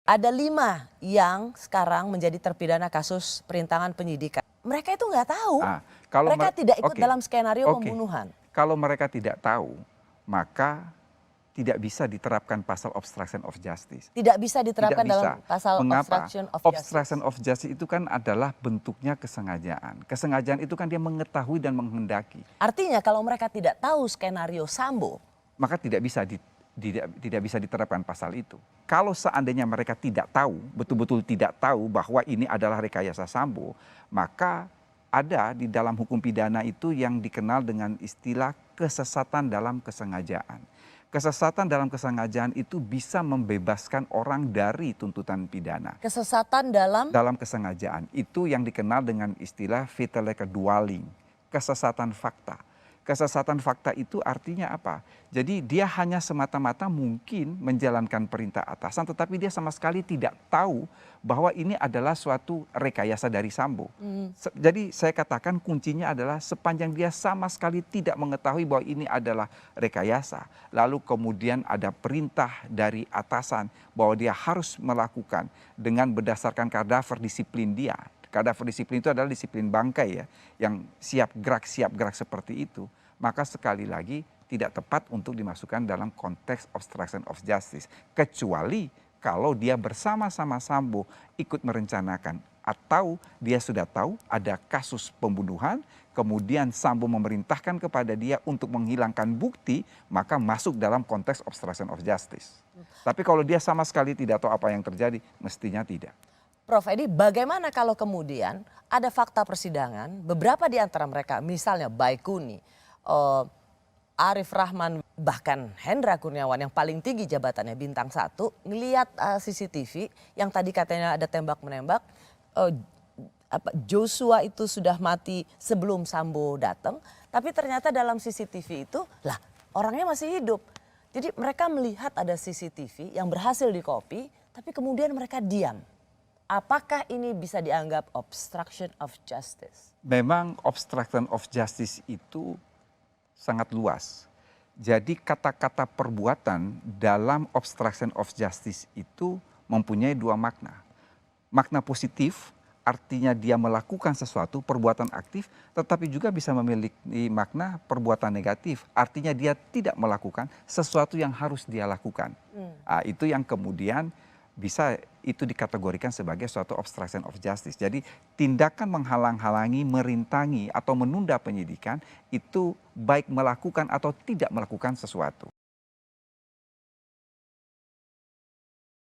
Ada 5 yang sekarang menjadi terpidana kasus perintangan penyidikan. Mereka itu nggak tahu. Ah, kalau Mereka tidak ikut oke, dalam skenario oke. pembunuhan. Kalau mereka tidak tahu, maka tidak bisa diterapkan pasal obstruction of justice. Tidak bisa Tidak diterapkan dalam bisa. pasal Mengapa? obstruction of Obstruction justice. of justice itu kan adalah bentuknya kesengajaan. Kesengajaan itu kan dia mengetahui dan menghendaki. Artinya kalau mereka tidak tahu skenario Sambo, Maka tidak bisa diterapkan pasal itu. Kalau seandainya mereka tidak tahu, betul-betul tidak tahu bahwa ini adalah rekayasa Sambo, maka ada di dalam hukum pidana itu yang dikenal dengan istilah kesesatan dalam kesengajaan. Kesesatan dalam kesengajaan itu bisa membebaskan orang dari tuntutan pidana. kesesatan dalam Dalam kesengajaan itu yang dikenal dengan istilah fatale dwelling, kesesatan fakta. Kesesatan fakta itu artinya apa? Jadi dia hanya semata-mata mungkin menjalankan perintah atasan, tetapi dia sama sekali tidak tahu bahwa ini adalah suatu rekayasa dari Sambo. Jadi saya katakan kuncinya adalah sepanjang dia sama sekali tidak mengetahui bahwa ini adalah rekayasa, lalu kemudian ada perintah dari atasan bahwa dia harus melakukan dengan berdasarkan kadaver disiplin dia. Kadaver disiplin itu adalah disiplin bangkai ya, yang siap gerak seperti itu. Maka sekali lagi tidak tepat untuk dimasukkan dalam konteks obstruction of justice. Kecuali kalau dia bersama-sama Sambo ikut merencanakan atau dia sudah tahu ada kasus pembunuhan, kemudian Sambo memerintahkan kepada dia untuk menghilangkan bukti, maka masuk dalam konteks obstruction of justice. Tapi kalau dia sama sekali tidak tahu apa yang terjadi, mestinya tidak. Prof Edi, bagaimana kalau kemudian ada fakta persidangan, beberapa di antara mereka, misalnya Baikuni, Arif Rahman, bahkan Hendra Kurniawan yang paling tinggi jabatannya bintang 1, ngelihat CCTV yang tadi katanya ada tembak-menembak, Joshua itu sudah mati sebelum Sambo datang, tapi ternyata dalam CCTV itu, lah orangnya masih hidup. Jadi mereka melihat ada CCTV yang berhasil di-copy, tapi kemudian mereka diam. Apakah ini bisa dianggap obstruction of justice? Memang obstruction of justice itu sangat luas. Jadi kata-kata perbuatan dalam obstruction of justice itu mempunyai 2 makna. Makna positif artinya dia melakukan sesuatu, perbuatan aktif, tetapi juga bisa memiliki makna perbuatan negatif. Artinya dia tidak melakukan sesuatu yang harus dia lakukan. Itu yang kemudian bisa itu dikategorikan sebagai suatu obstruction of justice. Jadi tindakan menghalang-halangi, merintangi atau menunda penyidikan itu baik melakukan atau tidak melakukan sesuatu.